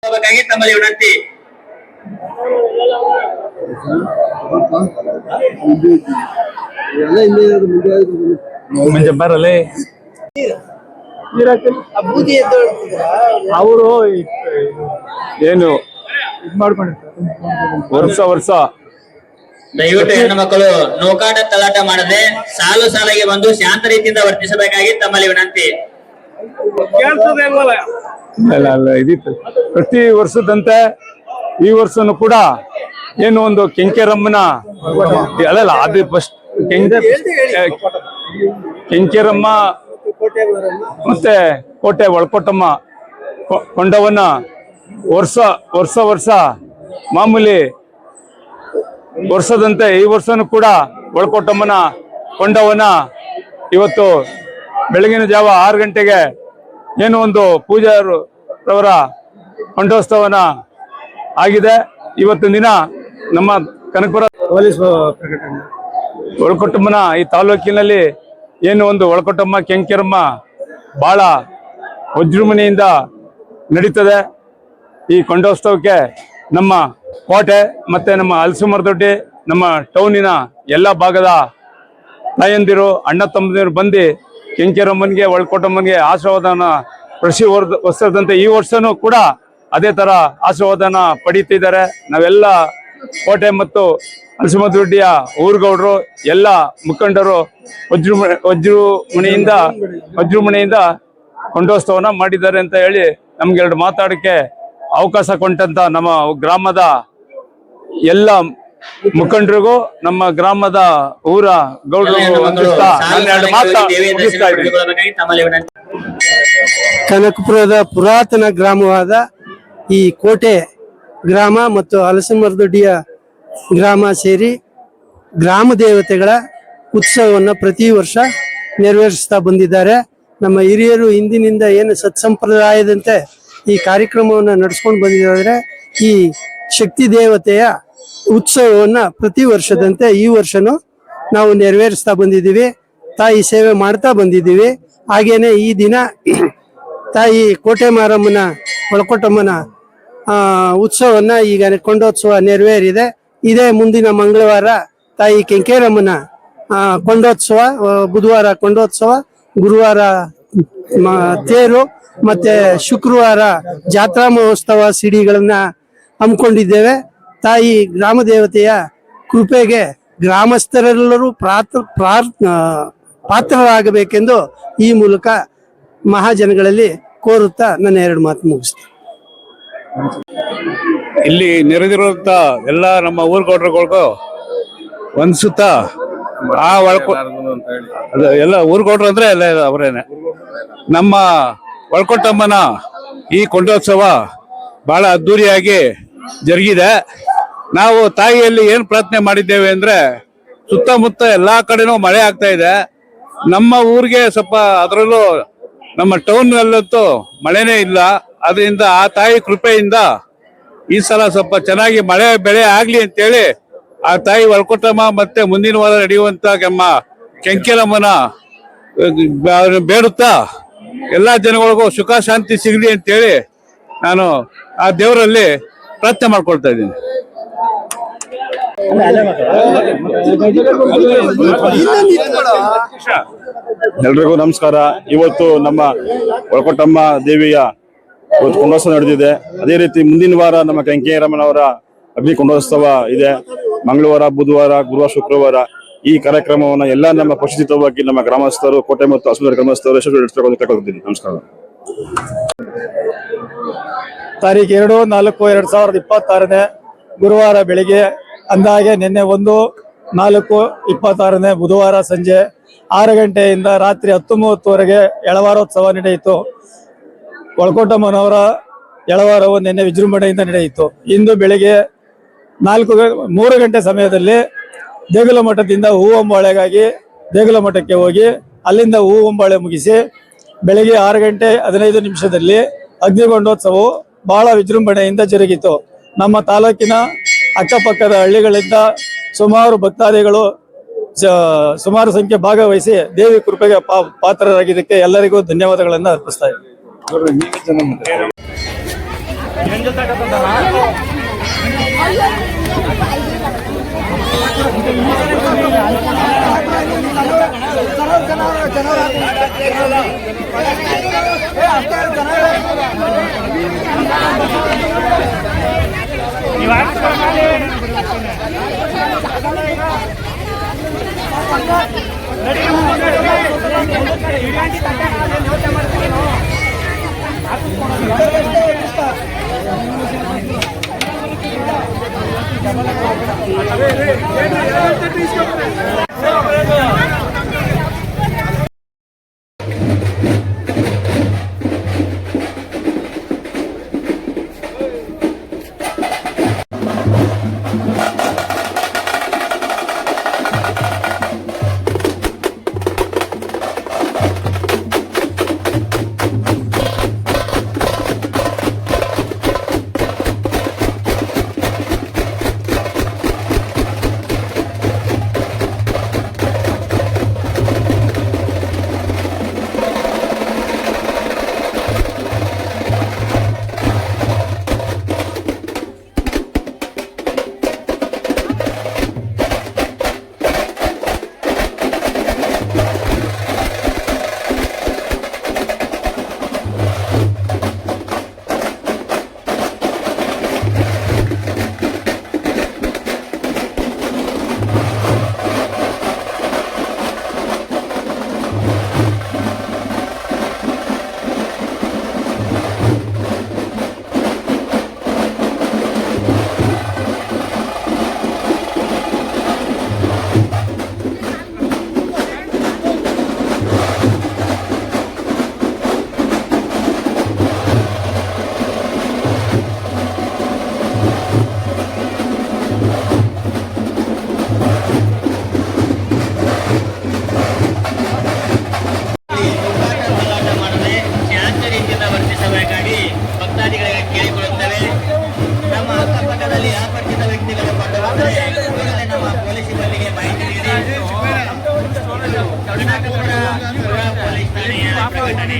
ತಮ್ಮಲ್ಲಿ ವಿನಂತಿ. ಬರಲೇ ಅವರು ಏನು ವರ್ಷ ದಯವಿಟ್ಟು ಹೆಣ್ಣು ಮಕ್ಕಳು ನೂಕಾಟ ತಲಾಟ ಮಾಡದೆ ಸಾಲು ಸಾಲಾಗಿ ಬಂದು ಶಾಂತ ರೀತಿಯಿಂದ ವರ್ತಿಸಬೇಕಾಗಿ ತಮ್ಮಲ್ಲಿ ವಿನಂತಿ. ಅಲ್ಲ ಇದಿತ್ತು ಪ್ರತಿ ವರ್ಷದಂತೆ ಈ ವರ್ಷನೂ ಕೂಡ ಏನು ಒಂದು ಕೆಂಕೆರಮ್ಮನ ಅಲ್ಲಲ್ಲ ಅದು ಫಸ್ಟ್ ಕೆಂಕೆರಮ್ಮ ಮತ್ತೆ ಕೋಟೆ ಒಳಕೋಟಮ್ಮ ಕೊಂಡವನ್ನ ವರ್ಷ ಮಾಮೂಲಿ ವರ್ಷದಂತೆ ಈ ವರ್ಷನೂ ಕೂಡ ಒಳಕೋಟಮ್ಮನ ಕೊಂಡವನ್ನ ಇವತ್ತು ಬೆಳಗಿನ ಜಾವ 6 ಗಂಟೆಗೆ ಏನು ಒಂದು ಪೂಜಾರವರ ಕೊಂಡೋತ್ಸವನ ಆಗಿದೆ. ಇವತ್ತಿನ ದಿನ ನಮ್ಮ ಕನಕಪುರ ಪೊಲೀಸ್ ಒಳಕೊಟ್ಟಮ್ಮನ ಈ ತಾಲೂಕಿನಲ್ಲಿ ಏನು ಒಂದು ಒಳಕೊಟ್ಟಮ್ಮ ಕೆಂಕೆರಮ್ಮ ಬಹಳ ವಿಜೃಂಭಣೆಯಿಂದ ನಡೀತದೆ. ಈ ಕೊಂಡೋತ್ಸವಕ್ಕೆ ನಮ್ಮ ಕೋಟೆ ಮತ್ತೆ ನಮ್ಮ ಹಲಸಿಮರದೊಡ್ಡಿ ನಮ್ಮ ಟೌನಿನ ಎಲ್ಲ ಭಾಗದ ತಾಯಂದಿರು ಅಣ್ಣ ತಮ್ಮಂದಿರು ಬಂದು ಕೆಂಕೆರಮ್ಮನಿಗೆ ಒಳಕೊಟ್ಟಮ್ಮನಿಗೆ ಆಶೀರ್ವಾದನ ಪ್ರತಿ ವರ್ಷದಂತೆ ಈ ವರ್ಷನೂ ಕೂಡ ಅದೇ ತರ ಆಶೀರ್ವಾದನ ಪಡೀತಿದ್ದಾರೆ. ನಾವೆಲ್ಲ ಕೋಟೆ ಮತ್ತು ಹಲಸಿಮರದೊಡ್ಡಿಯ ಊರುಗೌಡರು ಎಲ್ಲ ಮುಖಂಡರು ವಜ್ರಮುಣಿಯಿಂದ ಕೊಂಡೋತ್ಸವನ ಮಾಡಿದ್ದಾರೆ ಅಂತ ಹೇಳಿ ನಮ್ಗೆ 2 ಮಾತಾಡಕ್ಕೆ ಅವಕಾಶ ಕೊಟ್ಟಂತ ನಮ್ಮ ಗ್ರಾಮದ ಎಲ್ಲ ಮುಖಂಡರಿಗೂ ನಮ್ಮ ಗ್ರಾಮದ ಊರ ಗೌಡರಿಗೂ ಕನಕಪುರದ ಪುರಾತನ ಗ್ರಾಮವಾದ ಈ ಕೋಟೆ ಗ್ರಾಮ ಮತ್ತು ಹಲಸಿಮರದೊಡ್ಡಿಯ ಗ್ರಾಮ ಸೇರಿ ಗ್ರಾಮ ದೇವತೆಗಳ ಉತ್ಸವವನ್ನು ಪ್ರತಿ ವರ್ಷ ನೆರವೇರಿಸ್ತಾ ಬಂದಿದ್ದಾರೆ. ನಮ್ಮ ಹಿರಿಯರು ಹಿಂದಿನಿಂದ ಏನು ಸತ್ಸಂಪ್ರದಾಯದಂತೆ ಈ ಕಾರ್ಯಕ್ರಮವನ್ನು ನಡೆಸ್ಕೊಂಡು ಬಂದಿದ್ದಾರೆ. ಈ ಶಕ್ತಿ ದೇವತೆಯ ಉತ್ಸವವನ್ನು ಪ್ರತಿ ವರ್ಷದಂತೆ ಈ ವರ್ಷನೂ ನಾವು ನೆರವೇರಿಸ್ತಾ ಬಂದಿದ್ದೀವಿ. ತಾಯಿ ಸೇವೆ ಮಾಡ್ತಾ ಬಂದಿದ್ದೀವಿ. ಹಾಗೇನೆ ಈ ದಿನ ತಾಯಿ ಕೋಟೆ ಮಾರಮ್ಮನ ಒಳಕೊಟ್ಟಮ್ಮನ ಉತ್ಸವನ್ನ ಈಗ ಕೊಂಡೋತ್ಸವ ನೆರವೇರಿದೆ. ಇದೇ ಮುಂದಿನ ಮಂಗಳವಾರ ತಾಯಿ ಕೆಂಕೇರಮ್ಮನ ಕೊಂಡೋತ್ಸವ, ಬುಧವಾರ ಕೊಂಡೋತ್ಸವ, ಗುರುವಾರ ತೇರು ಮತ್ತೆ ಶುಕ್ರವಾರ ಜಾತ್ರಾ ಮಹೋತ್ಸವ ಸಿಡಿಗಳನ್ನ ಹಮ್ಮಿಕೊಂಡಿದ್ದೇವೆ. ತಾಯಿ ಗ್ರಾಮ ದೇವತೆಯ ಕೃಪೆಗೆ ಗ್ರಾಮಸ್ಥರೆಲ್ಲರೂ ಪಾತ್ರರಾಗಬೇಕೆಂದು ಈ ಮೂಲಕ ಮಹಾಜನಗಳಲ್ಲಿ ಕೋರುತ್ತಾ ನನ್ನ 2 ಮಾತು ಮುಗಿಸ್ತೇನೆ. ಇಲ್ಲಿ ನೆರೆದಿರುವಂತ ಎಲ್ಲ ನಮ್ಮ ಊರುಗೌಡರುಗಳಿಗೂ ಒಂದ್ಸುತ್ತಾ ಎಲ್ಲ ಊರುಗೌಡರು ಅಂದ್ರೆ ಎಲ್ಲ ಅವರೇನೆ. ನಮ್ಮ ಒಳಕೊಟ್ಟಮ್ಮನ ಈ ಕೊಂಡೋತ್ಸವ ಬಹಳ ಅದ್ದೂರಿಯಾಗಿ ಜರುಗಿದೆ. ನಾವು ತಾಯಿಯಲ್ಲಿ ಏನ್ ಪ್ರಾರ್ಥನೆ ಮಾಡಿದ್ದೇವೆ ಅಂದ್ರೆ ಸುತ್ತಮುತ್ತ ಎಲ್ಲಾ ಕಡೆನೂ ಮಳೆ ಆಗ್ತಾ ಇದೆ. ನಮ್ಮ ಊರಿಗೆ ಸ್ವಲ್ಪ ಅದರಲ್ಲೂ ನಮ್ಮ ಟೌನ್ ನಲ್ಲಂತೂ ಮಳೆನೇ ಇಲ್ಲ. ಅದರಿಂದ ಆ ತಾಯಿ ಕೃಪೆಯಿಂದ ಈ ಸಲ ಸ್ವಲ್ಪ ಚೆನ್ನಾಗಿ ಮಳೆ ಬೆಳೆ ಆಗ್ಲಿ ಅಂತೇಳಿ ಆ ತಾಯಿ ಒಳಕೊಟ್ಟಮ್ಮ ಮತ್ತೆ ಮುಂದಿನ ವಾರ ನಡೆಯುವಂತ ನಮ್ಮ ಕೆಂಕೆರಮ್ಮನ ಬೇಡುತ್ತಾ ಎಲ್ಲಾ ಜನಗಳಿಗೂ ಸುಖ ಶಾಂತಿ ಸಿಗಲಿ ಅಂತೇಳಿ ನಾನು ಆ ದೇವರಲ್ಲಿ ಪ್ರಾರ್ಥನೆ ಮಾಡ್ಕೊಳ್ತಾ ಇದ್ದೀನಿ. ಎಲ್ರಿಗೂ ನಮಸ್ಕಾರ. ಇವತ್ತು ನಮ್ಮ ಒಳಕೊಟ್ಟಮ್ಮ ದೇವಿಯ ಕೊಂಡೋತ್ಸವ ನಡೆದಿದೆ. ಅದೇ ರೀತಿ ಮುಂದಿನ ವಾರ ನಮ್ಮ ಕೆಂಕೇರಮ್ಮನವರ ಅಗ್ನಿ ಕೊಂಡೋತ್ಸವ ಇದೆ. ಮಂಗಳವಾರ, ಬುಧವಾರ, ಗುರುವಾರ, ಶುಕ್ರವಾರ ಈ ಕಾರ್ಯಕ್ರಮವನ್ನು ಎಲ್ಲ ನಮ್ಮ ಪಕ್ಷಿತವಾಗಿ ನಮ್ಮ ಗ್ರಾಮಸ್ಥರು, ಕೋಟೆ ಮತ್ತು ಹಲಸಿಮರ ಗ್ರಾಮಸ್ಥರು ತಗೊಳ್ತೀನಿ. ನಮಸ್ಕಾರ. ತಾರೀಕು 2/4/2026 ಗುರುವಾರ ಬೆಳಿಗ್ಗೆ ಅಂದಾಗೆ ನಿನ್ನೆ 1/4/26 ಬುಧವಾರ ಸಂಜೆ 6 ಗಂಟೆಯಿಂದ ರಾತ್ರಿ 10:30ವರೆಗೆ ಎಳವಾರೋತ್ಸವ ನಡೆಯಿತು. ಒಳಕೊಟ್ಟಮ್ಮನವರ ಎಳವಾರವು ನಿನ್ನೆ ವಿಜೃಂಭಣೆಯಿಂದ ನಡೆಯಿತು. ಇಂದು ಬೆಳಿಗ್ಗೆ 3 ಗಂಟೆ ಸಮಯದಲ್ಲಿ ದೇಗುಲ ಮಠದಿಂದ ಹೂವಂಬಾಳೆಗಾಗಿ ದೇಗುಲ ಮಠಕ್ಕೆ ಹೋಗಿ ಅಲ್ಲಿಂದ ಹೂವಂಬಾಳೆ ಮುಗಿಸಿ ಬೆಳಿಗ್ಗೆ 6 ಗಂಟೆ 15 ನಿಮಿಷದಲ್ಲಿ ಅಗ್ನಿಕೊಂಡೋತ್ಸವವು ಬಹಳ ವಿಜೃಂಭಣೆಯಿಂದ ಜರುಗಿತು. ನಮ್ಮ ತಾಲೂಕಿನ ಅಕ್ಕಪಕ್ಕದ ಹಳ್ಳಿಗಳಿಂದ ಸುಮಾರು ಭಕ್ತಾದಿಗಳು ಸುಮಾರು ಸಂಖ್ಯೆ ಭಾಗವಹಿಸಿ ದೇವಿ ಕೃಪೆಗೆ ಪಾತ್ರರಾಗಿದ್ದಕ್ಕೆ ಎಲ್ಲರಿಗೂ ಧನ್ಯವಾದಗಳನ್ನು ಅರ್ಪಿಸ್ತಾ ಇದ್ದೀನಿ. ವರ್ತಿಸಬೇಕಾಗಿ ಭಕ್ತಾದಿಗಳಿಗೆ ಕೇಳಿಕೊಳ್ಳುತ್ತೇವೆ. ನಮ್ಮ ಅಕ್ಕಪಕ್ಕದಲ್ಲಿ ಅಪರಿಚಿತ ವ್ಯಕ್ತಿಗಳು ಕಂಡುಬಂದರೆ ಕೂಡಲೇ ನಮ್ಮ ಪೊಲೀಸ್ ಸಿಬ್ಬಂದಿಗೆ ಮಾಹಿತಿ ನೀಡಿ. ಕರ್ನಾಟಕದ ಪೊಲೀಸ್ ಠಾಣೆಯ ಪ್ರಕಟಣೆ.